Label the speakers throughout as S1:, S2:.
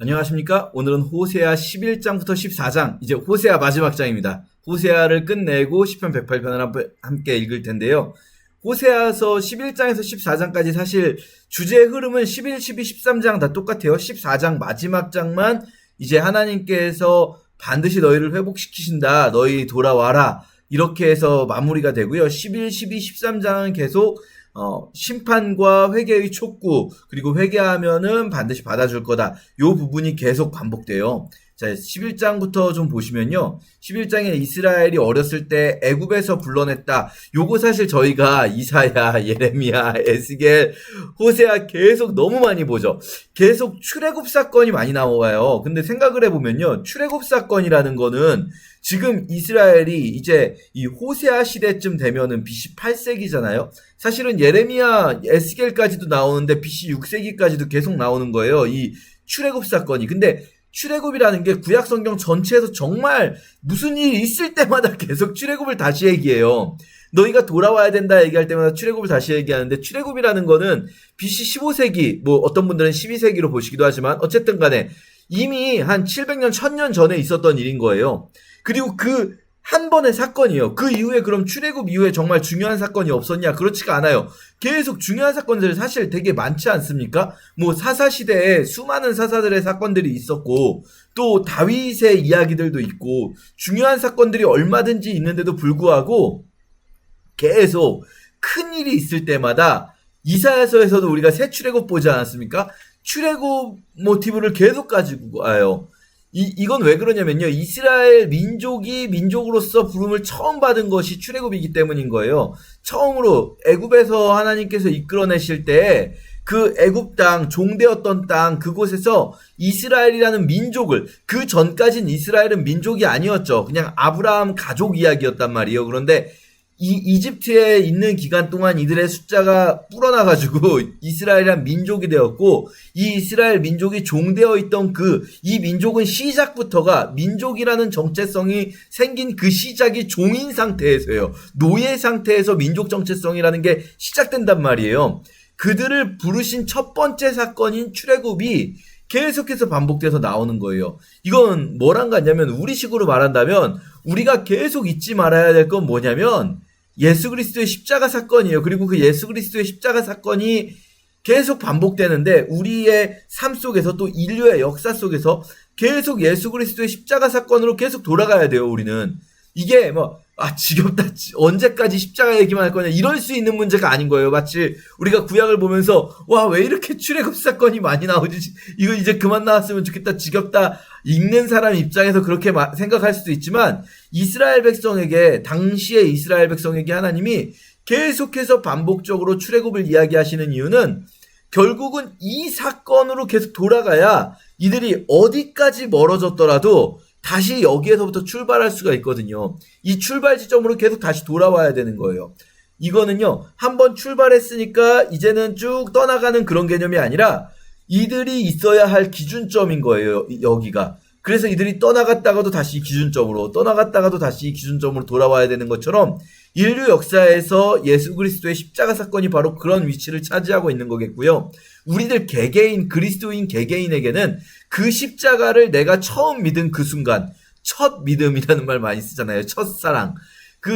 S1: 안녕하십니까? 오늘은 호세아 11장부터 14장, 이제 호세아 마지막 장입니다. 호세아를 끝내고 시편 108편을 함께 읽을 텐데요. 호세아서 11장에서 14장까지 사실 주제의 흐름은 11, 12, 13장 다 똑같아요. 14장 마지막 장만 이제 하나님께서 반드시 너희를 회복시키신다. 너희 돌아와라. 이렇게 해서 마무리가 되고요. 11, 12, 13장은 계속 심판과 회개의 촉구, 그리고 회개하면은 반드시 받아줄 거다. 요 부분이 계속 반복돼요. 자, 11장부터 좀 보시면요. 11장에 이스라엘이 어렸을 때 애굽에서 불러냈다. 요거 사실 저희가 이사야, 예레미야, 에스겔, 호세아 계속 너무 많이 보죠. 계속 출애굽 사건이 많이 나와요. 근데 생각을 해보면요. 출애굽 사건이라는 거는 지금 이스라엘이 이제 이 호세아 시대쯤 되면은 BC 8세기잖아요. 사실은 예레미야, 에스겔까지도 나오는데 BC 6세기까지도 계속 나오는 거예요. 이 출애굽 사건이. 근데 출애굽이라는 게 구약 성경 전체에서 정말 무슨 일이 있을 때마다 계속 출애굽을 다시 얘기해요. 너희가 돌아와야 된다 얘기할 때마다 출애굽을 다시 얘기하는데, 출애굽이라는 거는 BC 15세기, 뭐 어떤 분들은 12세기로 보시기도 하지만 어쨌든 간에 이미 한 700년, 1000년 전에 있었던 일인 거예요. 그리고 그 한 번의 사건이에요. 그 이후에 그럼 출애굽 이후에 정말 중요한 사건이 없었냐? 그렇지가 않아요. 계속 중요한 사건들 사실 되게 많지 않습니까? 뭐 사사시대에 수많은 사사들의 사건들이 있었고, 또 다윗의 이야기들도 있고, 중요한 사건들이 얼마든지 있는데도 불구하고 계속 큰 일이 있을 때마다 이사야서에서도 우리가 새 출애굽 보지 않았습니까? 출애굽 모티브를 계속 가지고 와요. 이건 왜 그러냐면요. 이스라엘 민족이 민족으로서 부름을 처음 받은 것이 출애굽이기 때문인 거예요. 처음으로 애굽에서 하나님께서 이끌어내실 때 그 애굽 땅, 종되었던 땅, 그곳에서 이스라엘이라는 민족을, 그 전까진 이스라엘은 민족이 아니었죠. 그냥 아브라함 가족 이야기였단 말이에요. 그런데 이집트에 있는 기간 동안 이들의 숫자가 불어나가지고 이스라엘이란 민족이 되었고, 이 이스라엘 민족이 종되어 있던 이 민족은 시작부터가 민족이라는 정체성이 생긴 그 시작이 종인 상태에서예요. 노예 상태에서 민족 정체성이라는 게 시작된단 말이에요. 그들을 부르신 첫 번째 사건인 출애굽이 계속해서 반복돼서 나오는 거예요. 이건 뭐랑 같냐면, 우리식으로 말한다면 우리가 계속 잊지 말아야 될 건 뭐냐면 예수 그리스도의 십자가 사건이에요. 그리고 그 예수 그리스도의 십자가 사건이 계속 반복되는데, 우리의 삶 속에서 또 인류의 역사 속에서 계속 예수 그리스도의 십자가 사건으로 계속 돌아가야 돼요. 우리는 이게 지겹다, 언제까지 십자가 얘기만 할 거냐, 이럴 수 있는 문제가 아닌 거예요. 마치 우리가 구약을 보면서 와, 왜 이렇게 출애굽 사건이 많이 나오지, 이거 이제 그만 나왔으면 좋겠다, 지겹다, 읽는 사람 입장에서 그렇게 생각할 수도 있지만, 이스라엘 백성에게, 당시의 이스라엘 백성에게 하나님이 계속해서 반복적으로 출애굽을 이야기하시는 이유는 결국은 이 사건으로 계속 돌아가야 이들이 어디까지 멀어졌더라도 다시 여기에서부터 출발할 수가 있거든요. 이 출발 지점으로 계속 다시 돌아와야 되는 거예요. 이거는요, 한번 출발했으니까 이제는 쭉 떠나가는 그런 개념이 아니라 이들이 있어야 할 기준점인 거예요, 여기가. 그래서 이들이 떠나갔다가도 다시 기준점으로, 떠나갔다가도 다시 기준점으로 돌아와야 되는 것처럼, 인류 역사에서 예수 그리스도의 십자가 사건이 바로 그런 위치를 차지하고 있는 거겠고요. 우리들 개개인, 그리스도인 개개인에게는 그 십자가를 내가 처음 믿은 그 순간, 첫 믿음이라는 말 많이 쓰잖아요. 첫사랑.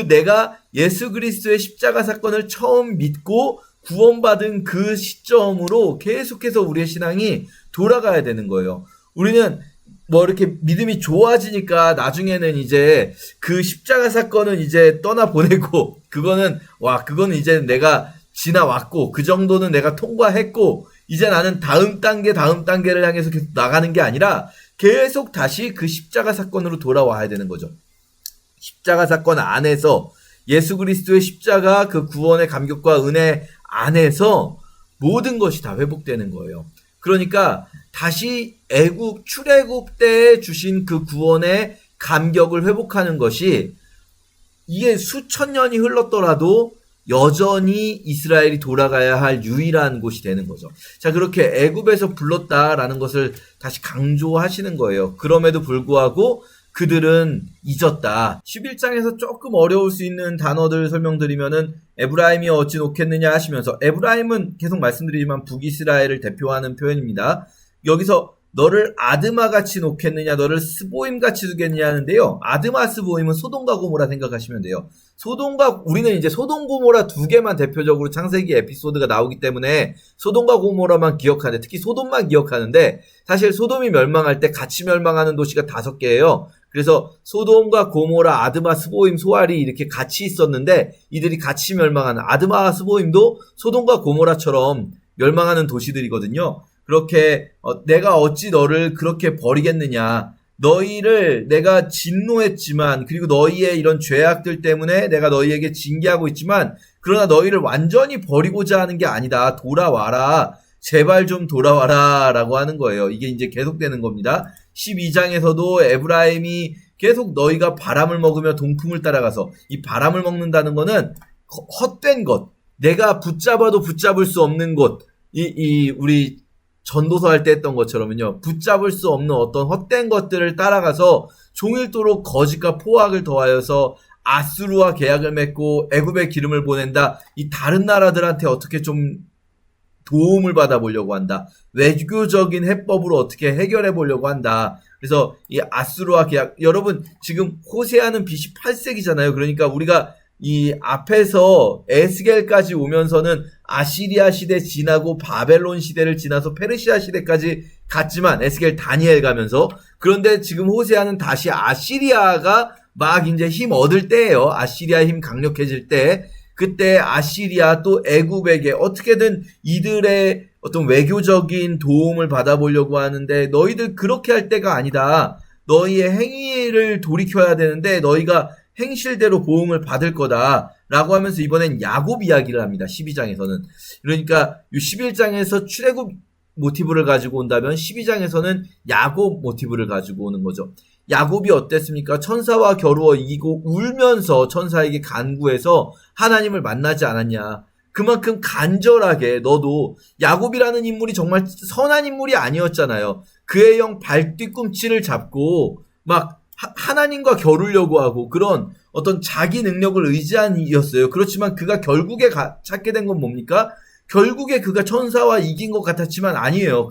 S1: 내가 예수 그리스도의 십자가 사건을 처음 믿고 구원받은 그 시점으로 계속해서 우리의 신앙이 돌아가야 되는 거예요. 우리는 이렇게 믿음이 좋아지니까 나중에는 이제 그 십자가 사건은 이제 떠나보내고, 그거는 이제 내가 지나왔고, 그 정도는 내가 통과했고, 이제 나는 다음 단계를 향해서 계속 나가는 게 아니라 계속 다시 그 십자가 사건으로 돌아와야 되는 거죠. 십자가 사건 안에서, 예수 그리스도의 십자가 그 구원의 감격과 은혜 안에서 모든 것이 다 회복되는 거예요. 그러니까 다시 출애굽 때에 주신 그 구원의 감격을 회복하는 것이, 이게 수천 년이 흘렀더라도 여전히 이스라엘이 돌아가야 할 유일한 곳이 되는 거죠. 자, 그렇게 애굽에서 불렀다라는 것을 다시 강조하시는 거예요. 그럼에도 불구하고 그들은 잊었다. 11장에서 조금 어려울 수 있는 단어들 설명드리면은, 에브라임이 어찌 놓겠느냐 하시면서, 에브라임은 계속 말씀드리지만 북이스라엘을 대표하는 표현입니다. 여기서 너를 아드마 같이 놓겠느냐, 너를 스보임 같이 두겠느냐 하는데요. 아드마, 스보임은 소돔과 고모라 생각하시면 돼요. 우리는 이제 소돔, 고모라 두 개만 대표적으로 창세기 에피소드가 나오기 때문에 소돔과 고모라만 기억하는데, 특히 소돔만 기억하는데, 사실 소돔이 멸망할 때 같이 멸망하는 도시가 5개예요. 그래서 소돔과 고모라, 아드마, 스보임, 소알이 이렇게 같이 있었는데 이들이 같이 멸망하는, 아드마와 스보임도 소돔과 고모라처럼 멸망하는 도시들이거든요. 그렇게 내가 어찌 너를 그렇게 버리겠느냐, 너희를 내가 진노했지만, 그리고 너희의 이런 죄악들 때문에 내가 너희에게 징계하고 있지만, 그러나 너희를 완전히 버리고자 하는 게 아니다. 돌아와라, 제발 좀 돌아와라 라고 하는 거예요. 이게 이제 계속되는 겁니다. 12장에서도 에브라임이 계속 너희가 바람을 먹으며 동풍을 따라가서, 이 바람을 먹는다는 거는 헛된 것, 내가 붙잡아도 붙잡을 수 없는 곳, 우리 전도서 할 때 했던 것처럼요, 붙잡을 수 없는 어떤 헛된 것들을 따라가서 종일토록 거짓과 포악을 더하여서 아수르와 계약을 맺고 애굽에 기름을 보낸다. 이 다른 나라들한테 어떻게 좀 도움을 받아보려고 한다. 외교적인 해법으로 어떻게 해결해 보려고 한다. 그래서 이 아수르와 계약, 여러분 지금 호세아는 BC 8세기잖아요. 그러니까 우리가 이 앞에서 에스겔까지 오면서는 아시리아 시대 지나고 바벨론 시대를 지나서 페르시아 시대까지 갔지만, 에스겔, 다니엘 가면서, 그런데 지금 호세아는 다시 아시리아가 막 이제 힘 얻을 때예요. 아시리아 힘 강력해질 때, 그때 아시리아 또 애굽에게 어떻게든 이들의 어떤 외교적인 도움을 받아보려고 하는데, 너희들 그렇게 할 때가 아니다. 너희의 행위를 돌이켜야 되는데 너희가 행실대로 보응을 받을 거다 라고 하면서 이번엔 야곱 이야기를 합니다. 12장에서는. 그러니까 이 11장에서 출애굽 모티브를 가지고 온다면 12장에서는 야곱 모티브를 가지고 오는 거죠. 야곱이 어땠습니까? 천사와 겨루어 이기고 울면서 천사에게 간구해서 하나님을 만나지 않았냐. 그만큼 간절하게, 너도 야곱이라는 인물이 정말 선한 인물이 아니었잖아요. 그의 영 발뒤꿈치를 잡고 막 하나님과 겨루려고 하고 그런 어떤 자기 능력을 의지한 이였어요. 그렇지만 그가 결국에 찾게 된 건 뭡니까? 결국에 그가 천사와 이긴 것 같았지만 아니에요.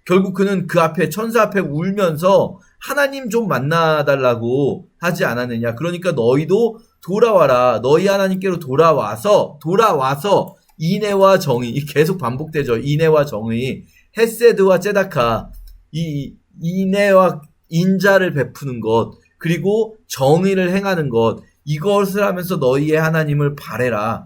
S1: 결국 그는 그 앞에, 천사 앞에 울면서 하나님 좀 만나달라고 하지 않았느냐. 그러니까 너희도 돌아와라. 너희 하나님께로 돌아와서 인애와 정의, 계속 반복되죠. 인애와 정의, 헤세드와 ጼ다카, 이 인애와 인자를 베푸는 것, 그리고 정의를 행하는 것, 이것을 하면서 너희의 하나님을 바래라.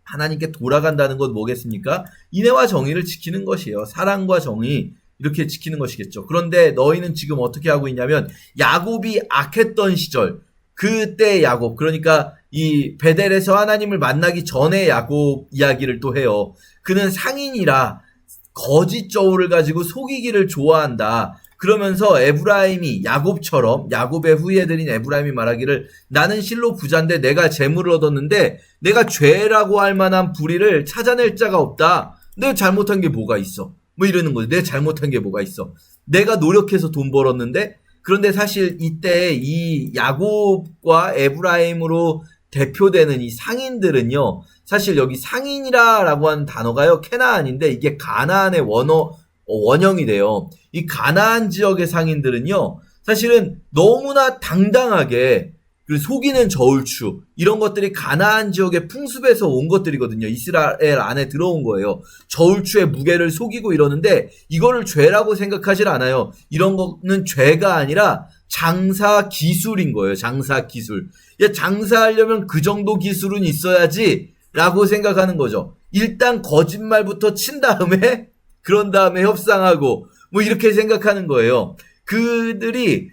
S1: 하나님께 돌아간다는 건 뭐겠습니까? 인애와 정의를 지키는 것이에요. 사랑과 정의, 이렇게 지키는 것이겠죠. 그런데 너희는 지금 어떻게 하고 있냐면, 야곱이 악했던 시절, 그때 야곱, 그러니까 이 베델에서 하나님을 만나기 전에 야곱 이야기를 또 해요. 그는 상인이라 거짓 저울을 가지고 속이기를 좋아한다. 그러면서 에브라임이 야곱처럼, 야곱의 후예들인 에브라임이 말하기를, 나는 실로 부자인데 내가 재물을 얻었는데 내가 죄라고 할 만한 불의를 찾아낼 자가 없다. 내가 잘못한 게 뭐가 있어? 뭐 이러는 거죠. 내가 잘못한 게 뭐가 있어? 내가 노력해서 돈 벌었는데. 그런데 사실 이때 이 야곱과 에브라임으로 대표되는 이 상인들은요, 사실 여기 상인이라고 하는 단어가요, 케나안인데 이게 가나안의 원형이 돼요. 이 가나안 지역의 상인들은요, 사실은 너무나 당당하게 그 속이는 저울추, 이런 것들이 가나안 지역의 풍습에서 온 것들이거든요. 이스라엘 안에 들어온 거예요. 저울추의 무게를 속이고 이러는데 이거를 죄라고 생각하질 않아요. 이런 거는 죄가 아니라 장사 기술인 거예요. 장사 기술. 장사하려면 그 정도 기술은 있어야지 라고 생각하는 거죠. 일단 거짓말부터 친 다음에, 그런 다음에 협상하고 뭐 이렇게 생각하는 거예요. 그들이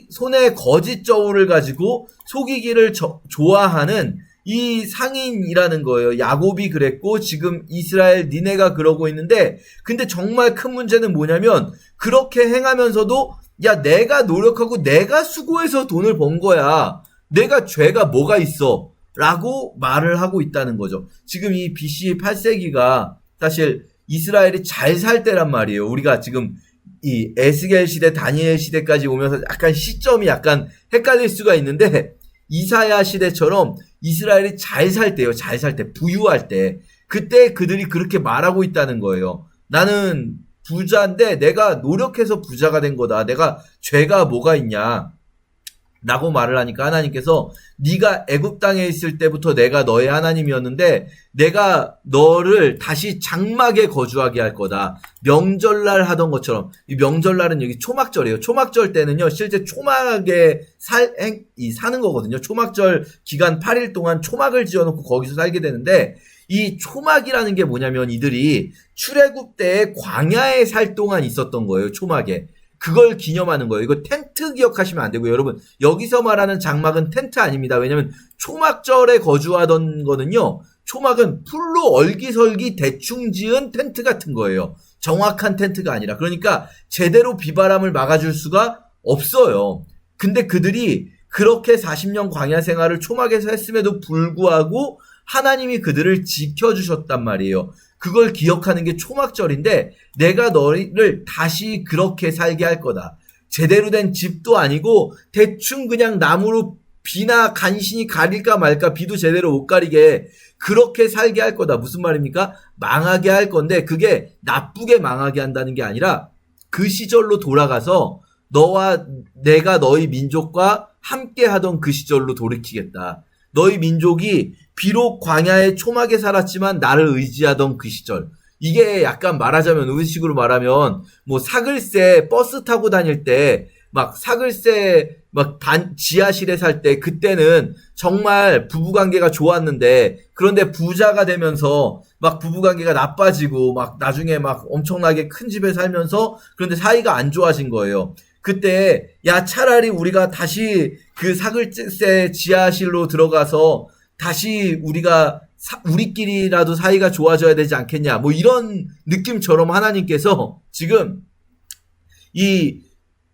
S1: 손에 거짓 저울을 가지고 속이기를 좋아하는 이 상인이라는 거예요. 야곱이 그랬고 지금 이스라엘 니네가 그러고 있는데, 근데 정말 큰 문제는 뭐냐면, 그렇게 행하면서도 야, 내가 노력하고 내가 수고해서 돈을 번 거야, 내가 죄가 뭐가 있어 라고 말을 하고 있다는 거죠. 지금 이 BC 8세기가 사실 이스라엘이 잘 살 때란 말이에요. 우리가 지금 이 에스겔 시대, 다니엘 시대까지 오면서 약간 시점이 약간 헷갈릴 수가 있는데, 이사야 시대처럼 이스라엘이 잘 살 때요. 잘 살 때, 부유할 때, 그때 그들이 그렇게 말하고 있다는 거예요. 나는 부자인데 내가 노력해서 부자가 된 거다. 내가 죄가 뭐가 있냐. 라고 말을 하니까 하나님께서 네가 애굽 땅에 있을 때부터 내가 너의 하나님이었는데 내가 너를 다시 장막에 거주하게 할 거다. 명절날 하던 것처럼. 이 명절날은 여기 초막절이에요. 초막절 때는요 실제 초막에 사는 거거든요. 초막절 기간 8일 동안 초막을 지어놓고 거기서 살게 되는데 이 초막이라는 게 뭐냐면 이들이 출애굽 때 광야에 살 동안 있었던 거예요. 초막에. 그걸 기념하는 거예요. 이거 텐트 기억하시면 안 되고요. 여러분 여기서 말하는 장막은 텐트 아닙니다. 왜냐면 초막절에 거주하던 거는요. 초막은 풀로 얼기설기 대충 지은 텐트 같은 거예요. 정확한 텐트가 아니라. 그러니까 제대로 비바람을 막아줄 수가 없어요. 근데 그들이 그렇게 40년 광야 생활을 초막에서 했음에도 불구하고 하나님이 그들을 지켜주셨단 말이에요. 그걸 기억하는 게 초막절인데 내가 너를 다시 그렇게 살게 할 거다. 제대로 된 집도 아니고 대충 그냥 나무로 비나 간신히 가릴까 말까 비도 제대로 못 가리게 그렇게 살게 할 거다. 무슨 말입니까? 망하게 할 건데 그게 나쁘게 망하게 한다는 게 아니라 그 시절로 돌아가서 너와 내가 너희 민족과 함께 하던 그 시절로 돌이키겠다. 너희 민족이 비록 광야의 초막에 살았지만 나를 의지하던 그 시절. 이게 약간 말하자면 우리식으로 말하면 뭐 사글세 버스 타고 다닐 때 막 사글세 막 지하실에 살 때 그때는 정말 부부관계가 좋았는데 그런데 부자가 되면서 막 부부관계가 나빠지고 막 나중에 막 엄청나게 큰 집에 살면서 그런데 사이가 안 좋아진 거예요. 그때 야 차라리 우리가 다시 그 사글세 지하실로 들어가서 다시 우리가 우리끼리라도 사이가 좋아져야 되지 않겠냐 뭐 이런 느낌처럼 하나님께서 지금 이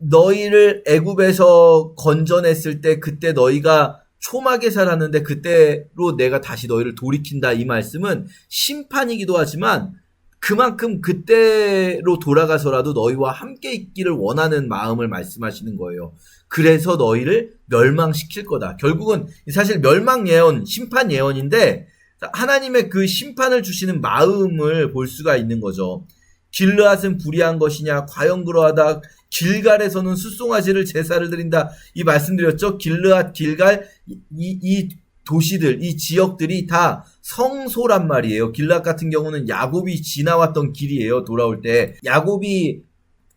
S1: 너희를 애굽에서 건져냈을 때 그때 너희가 초막에 살았는데 그때로 내가 다시 너희를 돌이킨다 이 말씀은 심판이기도 하지만 그만큼 그때로 돌아가서라도 너희와 함께 있기를 원하는 마음을 말씀하시는 거예요. 그래서 너희를 멸망시킬 거다. 결국은 사실 멸망 예언, 심판 예언인데 하나님의 그 심판을 주시는 마음을 볼 수가 있는 거죠. 길르앗은 불의한 것이냐? 과연 그러하다. 길갈에서는 숫송아지를 제사를 드린다. 이 말씀드렸죠. 길르앗, 길갈 이 도시들, 이 지역들이 다 성소란 말이에요. 길르앗 같은 경우는 야곱이 지나왔던 길이에요. 돌아올 때 야곱이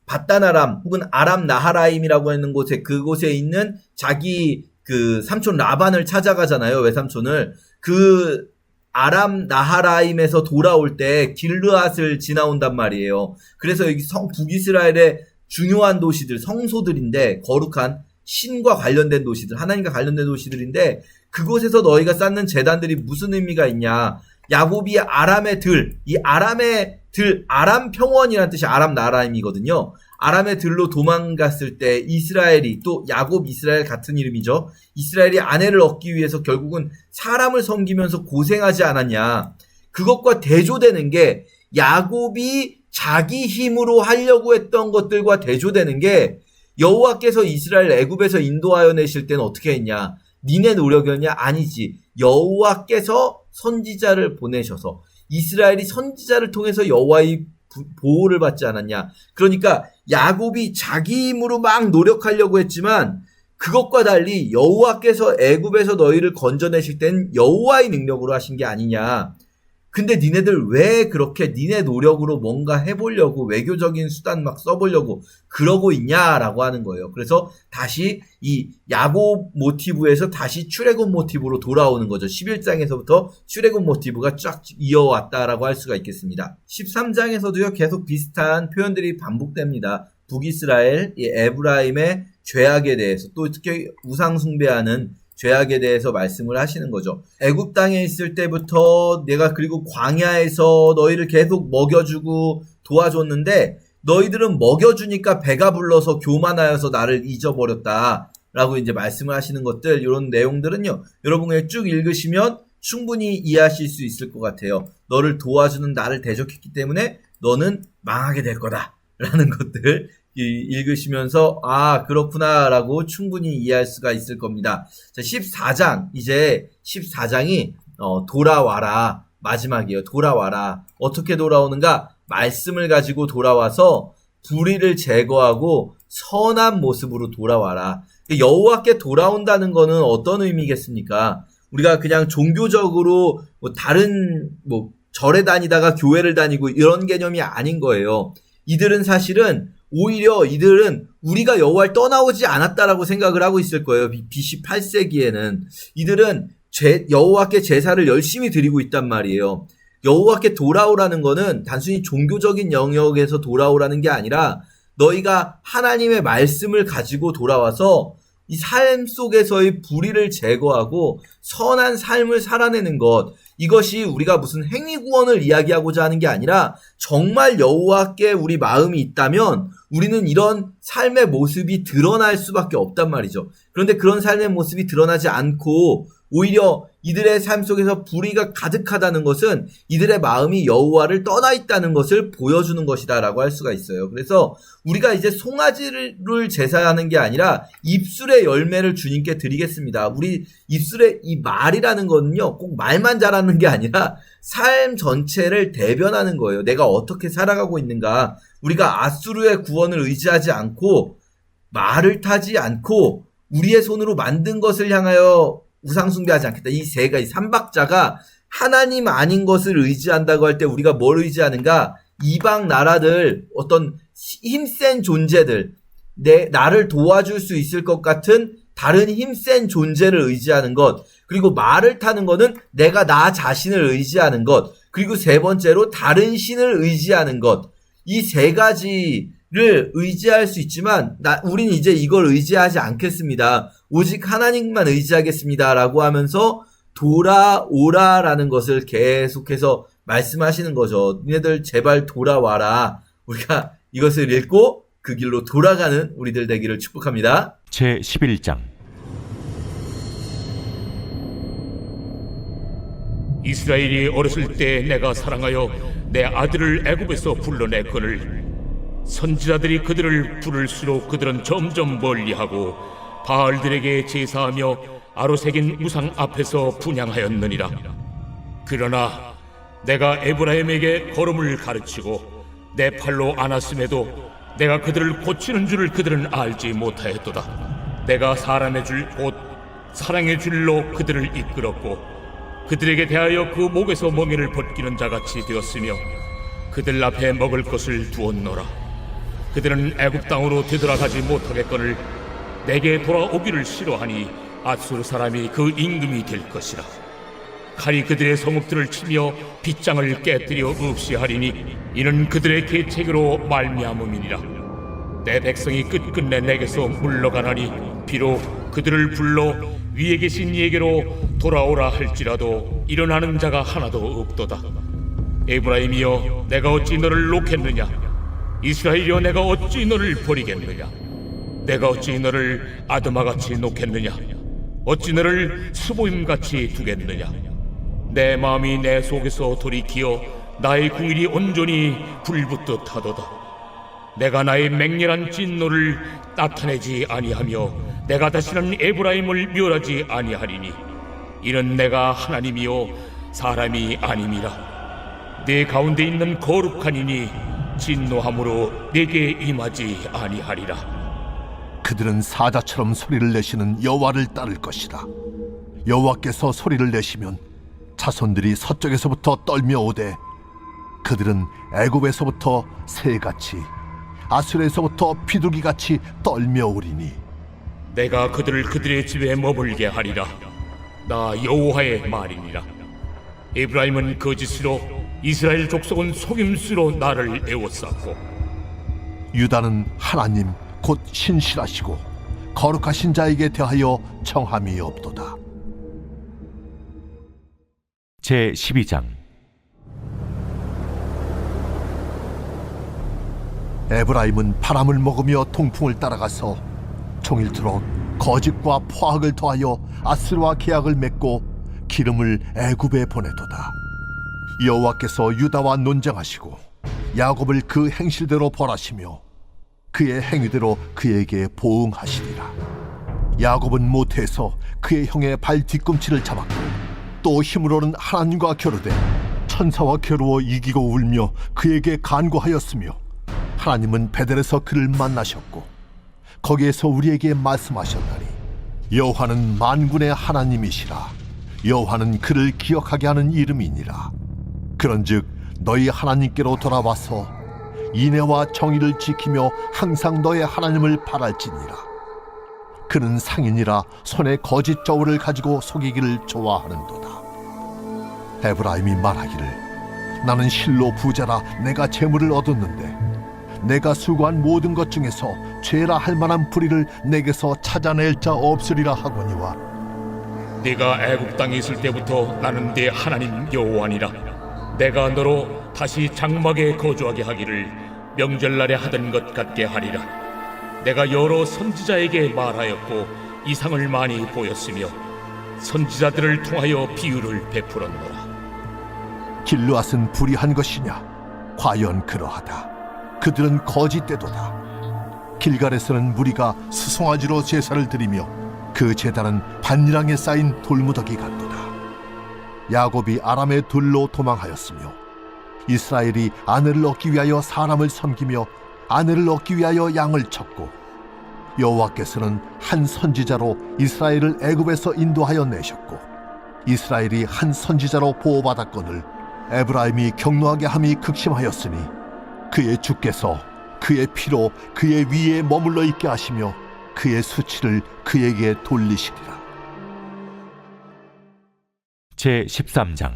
S1: 바단 아람 혹은 아람 나하라임이라고 하는 곳에 그곳에 있는 자기 그 삼촌 라반을 찾아가잖아요. 외삼촌을. 그 아람 나하라임에서 돌아올 때 길르앗을 지나온단 말이에요. 그래서 여기 북이스라엘의 중요한 도시들, 성소들인데 거룩한 신과 관련된 도시들, 하나님과 관련된 도시들인데 그곳에서 너희가 쌓는 제단들이 무슨 의미가 있냐. 야곱이 아람의 들, 이 아람의 들, 아람 평원이라는 뜻이 아람 나라임이거든요. 아람의 들로 도망갔을 때 이스라엘이 또 야곱 이스라엘 같은 이름이죠. 이스라엘이 아내를 얻기 위해서 결국은 사람을 섬기면서 고생하지 않았냐. 그것과 대조되는 게 야곱이 자기 힘으로 하려고 했던 것들과 대조되는 게 여호와께서 이스라엘 애굽에서 인도하여 내실 때는 어떻게 했냐. 니네 노력이었냐? 아니지. 여호와께서 선지자를 보내셔서 이스라엘이 선지자를 통해서 여호와의 보호를 받지 않았냐. 그러니까 야곱이 자기 힘으로 막 노력하려고 했지만 그것과 달리 여호와께서 애굽에서 너희를 건져내실 땐 여호와의 능력으로 하신 게 아니냐. 근데 니네들 왜 그렇게 니네 노력으로 뭔가 해보려고 외교적인 수단 막 써보려고 그러고 있냐라고 하는 거예요. 그래서 다시 이 야곱 모티브에서 다시 출애굽 모티브로 돌아오는 거죠. 11장에서부터 출애굽 모티브가 쫙 이어왔다라고 할 수가 있겠습니다. 13장에서도요 계속 비슷한 표현들이 반복됩니다. 북이스라엘, 이 에브라임의 죄악에 대해서 또 특히 우상 숭배하는 죄악에 대해서 말씀을 하시는 거죠. 애굽 땅에 있을 때부터 내가 그리고 광야에서 너희를 계속 먹여주고 도와줬는데 너희들은 먹여주니까 배가 불러서 교만하여서 나를 잊어버렸다 라고 이제 말씀을 하시는 것들, 이런 내용들은요 여러분 그냥 쭉 읽으시면 충분히 이해하실 수 있을 것 같아요. 너를 도와주는 나를 대적했기 때문에 너는 망하게 될 거다 라는 것들 읽으시면서 아 그렇구나 라고 충분히 이해할 수가 있을 겁니다. 자, 14장 이제 14장이 돌아와라 마지막이에요. 돌아와라. 어떻게 돌아오는가? 말씀을 가지고 돌아와서 불의를 제거하고 선한 모습으로 돌아와라. 여호와께 돌아온다는 거는 어떤 의미겠습니까? 우리가 그냥 종교적으로 다른 절에 다니다가 교회를 다니고 이런 개념이 아닌 거예요. 이들은 사실은 오히려 이들은 우리가 여호와를 떠나오지 않았다라고 생각을 하고 있을 거예요. BC 8세기에는 이들은 여호와께 제사를 열심히 드리고 있단 말이에요. 여호와께 돌아오라는 거는 단순히 종교적인 영역에서 돌아오라는 게 아니라 너희가 하나님의 말씀을 가지고 돌아와서 이 삶 속에서의 불의를 제거하고 선한 삶을 살아내는 것, 이것이 우리가 무슨 행위구원을 이야기하고자 하는 게 아니라 정말 여호와께 우리 마음이 있다면 우리는 이런 삶의 모습이 드러날 수밖에 없단 말이죠. 그런데 그런 삶의 모습이 드러나지 않고 오히려 이들의 삶 속에서 불의가 가득하다는 것은 이들의 마음이 여호와를 떠나 있다는 것을 보여주는 것이다라고 할 수가 있어요. 그래서 우리가 이제 송아지를 제사하는 게 아니라 입술의 열매를 주님께 드리겠습니다. 우리 입술의 이 말이라는 거는요, 꼭 말만 잘하는 게 아니라 삶 전체를 대변하는 거예요. 내가 어떻게 살아가고 있는가. 우리가 아수르의 구원을 의지하지 않고 말을 타지 않고 우리의 손으로 만든 것을 향하여 우상숭배하지 않겠다. 이 삼박자가 하나님 아닌 것을 의지한다고 할 때 우리가 뭘 의지하는가? 이방 나라들, 어떤 힘센 존재들, 나를 도와줄 수 있을 것 같은 다른 힘센 존재를 의지하는 것, 그리고 말을 타는 거는 내가 나 자신을 의지하는 것, 그리고 세 번째로 다른 신을 의지하는 것, 이 세 가지를 의지할 수 있지만 우린 이제 이걸 의지하지 않겠습니다. 오직 하나님만 의지하겠습니다라고 하면서 돌아오라라는 것을 계속해서 말씀하시는 거죠. 니네들 제발 돌아와라. 우리가 이것을 읽고 그 길로 돌아가는 우리들 되기를 축복합니다.
S2: 제11장
S3: 이스라엘이 어렸을 때 내가 사랑하여 내 아들을 애굽에서 불러냈거늘 선지자들이 그들을 부를수록 그들은 점점 멀리하고 바알들에게 제사하며 아로새긴 우상 앞에서 분향하였느니라. 그러나 내가 에브라임에게 걸음을 가르치고 내 팔로 안았음에도 내가 그들을 고치는 줄을 그들은 알지 못하였도다. 내가 사람의 줄 곧 사랑의 줄로 그들을 이끌었고 그들에게 대하여 그 목에서 멍에를 벗기는 자같이 되었으며 그들 앞에 먹을 것을 두었노라. 그들은 애굽 땅으로 되돌아가지 못하겠거늘 내게 돌아오기를 싫어하니 아수르 사람이 그 임금이 될 것이라. 칼이 그들의 성읍들을 치며 빗장을 깨뜨려 없이 하리니 이는 그들의 계책으로 말미암음이니라. 내 백성이 끝끝내 내게서 물러가나니 비록 그들을 불러 위에 계신 이에게로 돌아오라 할지라도 일어나는 자가 하나도 없도다. 에브라임이여 내가 어찌 너를 놓겠느냐? 이스라엘이여 내가 어찌 너를 버리겠느냐? 내가 어찌 너를 아드마같이 놓겠느냐? 어찌 너를 스보임같이 두겠느냐? 내 마음이 내 속에서 돌이키어 나의 궁일이 온전히 불붙듯 하도다. 내가 나의 맹렬한 진노를 나타내지 아니하며 내가 다시는 에브라임을 멸하지 아니하리니 이는 내가 하나님이요 사람이 아님이라. 내 가운데 있는 거룩한 이니 진노함으로 내게 임하지 아니하리라.
S4: 그들은 사자처럼 소리를 내시는 여호와를 따를 것이다. 여호와께서 소리를 내시면 자손들이 서쪽에서부터 떨며 오되 그들은 애굽에서부터 새같이 아수르에서부터 비둘기같이 떨며 오리니
S3: 내가 그들을 그들의 집에 머물게 하리라. 나 여호와의 말이니라. 에브라임은 거짓으로 이스라엘 족속은 속임수로 나를 애워쌌고
S4: 유다는 하나님 곧 신실하시고 거룩하신 자에게 대하여 청함이 없도다.
S2: 제12장
S4: 에브라임은 바람을 먹으며 통풍을 따라가서 종일토록 거짓과 포악을 더하여 아수르와 계약을 맺고 기름을 애굽에 보내도다. 여호와께서 유다와 논쟁하시고 야곱을 그 행실대로 벌하시며 그의 행위대로 그에게 보응하시리라. 야곱은 모태에서 그의 형의 발 뒤꿈치를 잡았고 또 힘으로는 하나님과 겨루되 천사와 겨루어 이기고 울며 그에게 간구하였으며 하나님은 베델에서 그를 만나셨고 거기에서 우리에게 말씀하셨나니 여호와는 만군의 하나님이시라. 여호와는 그를 기억하게 하는 이름이니라. 그런즉 너희 하나님께로 돌아와서 인애와 정의를 지키며 항상 너의 하나님을 바랄지니라. 그는 상인이라 손에 거짓 저울을 가지고 속이기를 좋아하는도다. 에브라임이 말하기를 나는 실로 부자라 내가 재물을 얻었는데 내가 수고한 모든 것 중에서 죄라 할 만한 불의를 내게서 찾아낼 자 없으리라 하거니와
S3: 네가 애굽 땅에 있을 때부터 나는 네 하나님 여호와니라. 내가 너로 다시 장막에 거주하게 하기를 명절날에 하던 것 같게 하리라. 내가 여러 선지자에게 말하였고 이상을 많이 보였으며 선지자들을 통하여 비유를 베풀었노라.
S4: 길르앗은 불의한 것이냐? 과연 그러하다. 그들은 거짓되도다. 길갈에서는 무리가 수송아지로 제사를 드리며 그 제단은 반이랑에 쌓인 돌무더기 같도다. 야곱이 아람의 둘로 도망하였으며 이스라엘이 아내를 얻기 위하여 사람을 섬기며 아내를 얻기 위하여 양을 쳤고 여호와께서는 한 선지자로 이스라엘을 애굽에서 인도하여 내셨고 이스라엘이 한 선지자로 보호받았거늘 에브라임이 경노하게 함이 극심하였으니 그의 주께서 그의 피로 그의 위에 머물러 있게 하시며 그의 수치를 그에게 돌리시리라.
S2: 제13장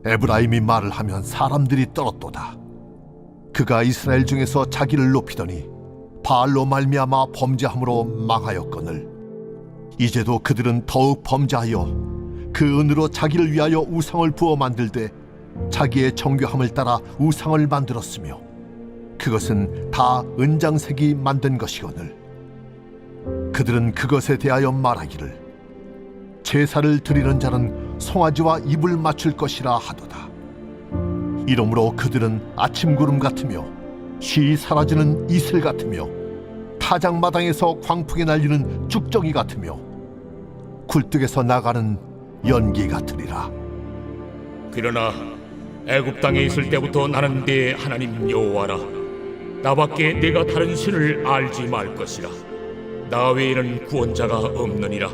S4: 에브라임이 말을 하면 사람들이 떨었도다. 그가 이스라엘 중에서 자기를 높이더니 바알로 말미암아 범죄함으로 망하였거늘 이제도 그들은 더욱 범죄하여 그 은으로 자기를 위하여 우상을 부어 만들되 자기의 정교함을 따라 우상을 만들었으며 그것은 다 은장색이 만든 것이거늘 그들은 그것에 대하여 말하기를 제사를 드리는 자는 송아지와 입을 맞출 것이라 하도다. 이러므로 그들은 아침구름 같으며 쉬이 사라지는 이슬 같으며 타작마당에서 광풍에 날리는 쭉정이 같으며 굴뚝에서 나가는 연기 같으리라.
S3: 그러나 애굽 땅에 있을 때부터 나는 네 하나님 여호와라. 나밖에 네가 다른 신을 알지 말 것이라. 나 외에는 구원자가 없느니라.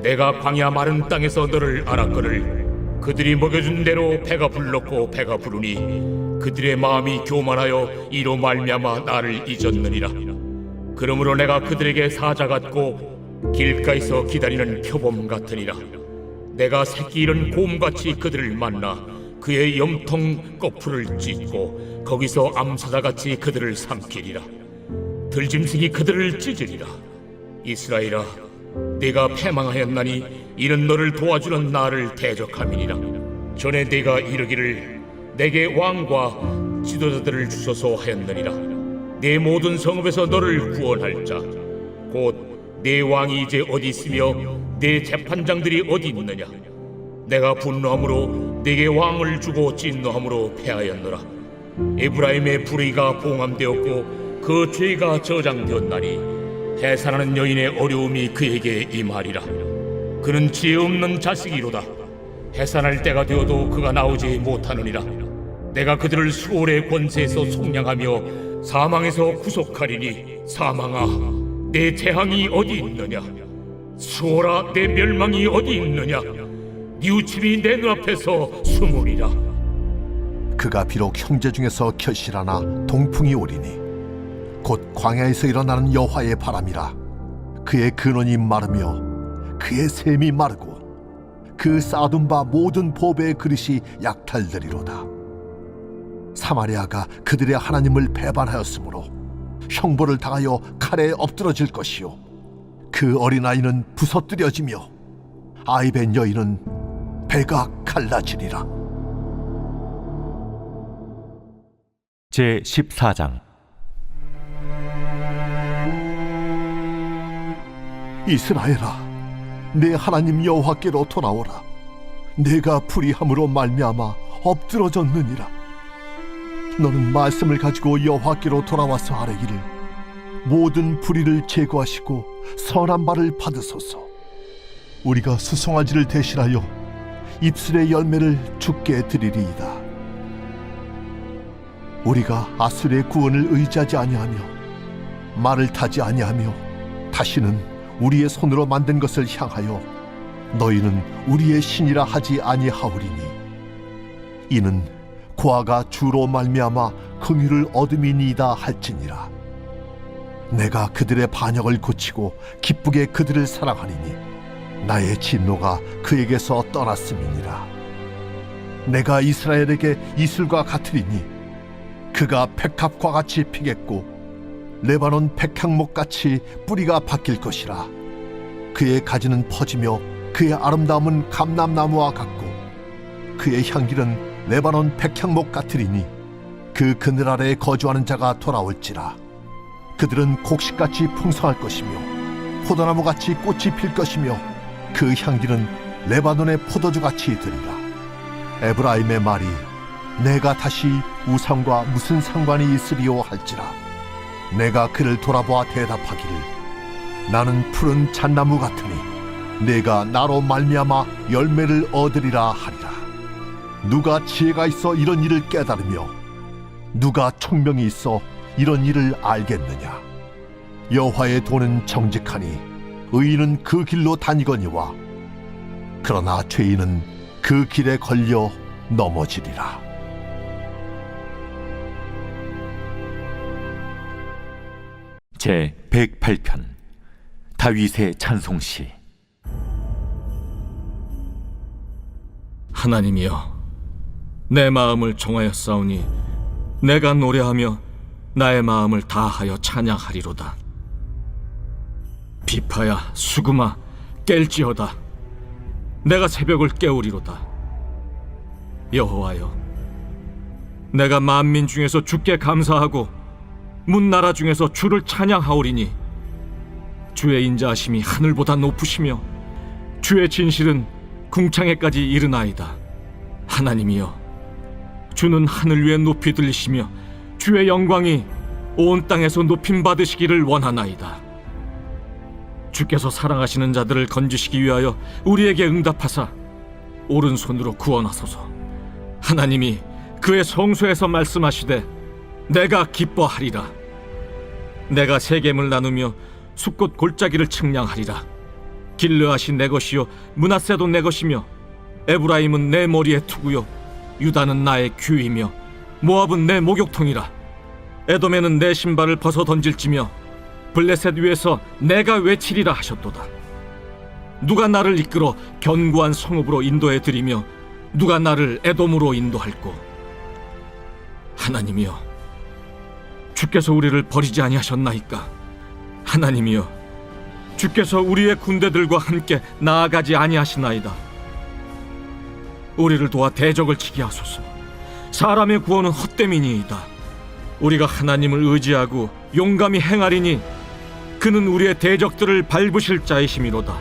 S3: 내가 광야 마른 땅에서 너를 알았거늘 그들이 먹여준 대로 배가 불렀고 배가 부르니 그들의 마음이 교만하여 이로 말미암아 나를 잊었느니라. 그러므로 내가 그들에게 사자 같고 길가에서 기다리는 표범 같으니라. 내가 새끼 잃은 곰같이 그들을 만나 그의 염통 거풀을 찢고 거기서 암사자같이 그들을 삼키리라. 들짐승이 그들을 찢으리라. 이스라엘아, 네가 패망하였나니 이는 너를 도와주는 나를 대적함이니라. 전에 네가 이르기를 내게 왕과 지도자들을 주소서 하였느니라. 네 모든 성읍에서 너를 구원할 자 곧 네 왕이 이제 어디 있으며 네 재판장들이 어디 있느냐. 내가 분노함으로 네게 왕을 주고 진노함으로 패하였노라. 에브라임의 불의가 봉함되었고 그 죄가 저장되었나니 해산하는 여인의 어려움이 그에게 임하리라. 그는 지혜 없는 자식이로다. 해산할 때가 되어도 그가 나오지 못하느니라. 내가 그들을 수월의 권세에서 속량하며 사망에서 구속하리니 사망아, 내 재앙이 어디 있느냐. 수월아, 내 멸망이 어디 있느냐. 뉘우침이 내 눈앞에서 숨으리라.
S4: 그가 비록 형제 중에서 결실하나 동풍이 오리니 곧 광야에서 일어나는 여호와의 바람이라. 그의 근원이 마르며 그의 샘이 마르고 그 쌓아둔 바 모든 보배의 그릇이 약탈되리로다. 사마리아가 그들의 하나님을 배반하였으므로 형벌을 당하여 칼에 엎드러질 것이요 그 어린아이는 부서뜨려지며 아이벤 여인은 배가 갈라지리라.
S2: 제14장
S4: 이스라엘아, 내 하나님 여호와께로 돌아오라. 내가 불의함으로 말미암아 엎드러졌느니라. 너는 말씀을 가지고 여호와께로 돌아와서 아뢰기를 모든 불의를 제거하시고 선한 말을 받으소서. 우리가 수송아지를 대신하여 입술의 열매를 주께 드리리이다. 우리가 아수르의 구원을 의지하지 아니하며 말을 타지 아니하며 다시는 우리의 손으로 만든 것을 향하여 너희는 우리의 신이라 하지 아니하오리니 이는 고아가 주로 말미암아 긍휼을 얻음이니이다 할지니라. 내가 그들의 반역을 고치고 기쁘게 그들을 사랑하리니 나의 진노가 그에게서 떠났음이니라. 내가 이스라엘에게 이슬과 같으리니 그가 백합과 같이 피겠고 레바논 백향목 같이 뿌리가 바뀔 것이라. 그의 가지는 퍼지며 그의 아름다움은 감람나무와 같고 그의 향기는 레바논 백향목 같으리니 그 그늘 아래에 거주하는 자가 돌아올지라. 그들은 곡식같이 풍성할 것이며 포도나무같이 꽃이 필 것이며 그 향기는 레바논의 포도주같이 들리라. 에브라임의 말이 내가 다시 우상과 무슨 상관이 있으리요 할지라. 내가 그를 돌아보아 대답하기를 나는 푸른 잣나무 같으니 내가 나로 말미암아 열매를 얻으리라 하리라. 누가 지혜가 있어 이런 일을 깨달으며 누가 총명이 있어 이런 일을 알겠느냐. 여호와의 도는 정직하니 의인은 그 길로 다니거니와 그러나 죄인은 그 길에 걸려 넘어지리라.
S2: 제 108편 다윗의 찬송시.
S5: 하나님이여, 내 마음을 정하였사오니 내가 노래하며 나의 마음을 다하여 찬양하리로다. 비파야 수금아 깰지어다. 내가 새벽을 깨우리로다. 여호와여, 내가 만민 중에서 주께 감사하고 문나라 중에서 주를 찬양하오리니 주의 인자하심이 하늘보다 높으시며 주의 진실은 궁창에까지 이르나이다. 하나님이여, 주는 하늘 위에 높이 들리시며 주의 영광이 온 땅에서 높임 받으시기를 원하나이다. 주께서 사랑하시는 자들을 건지시기 위하여 우리에게 응답하사 오른손으로 구원하소서. 하나님이 그의 성소에서 말씀하시되 내가 기뻐하리라. 내가 세겜을 나누며 숫꽃 골짜기를 측량하리라. 길르앗이 내 것이요 므낫세도 내 것이며 에브라임은 내 머리의 투구요 유다는 나의 규이며 모압은 내 목욕통이라. 에돔에는 내 신발을 벗어 던질지며 블레셋 위에서 내가 외치리라 하셨도다. 누가 나를 이끌어 견고한 성읍으로 인도해 드리며 누가 나를 에돔으로 인도할꼬. 하나님이여, 주께서 우리를 버리지 아니하셨나이까. 하나님이여, 주께서 우리의 군대들과 함께 나아가지 아니하시나이다. 우리를 도와 대적을 치게 하소서. 사람의 구원은 헛됨이니이다. 우리가 하나님을 의지하고 용감히 행하리니 그는 우리의 대적들을 밟으실 자이심이로다.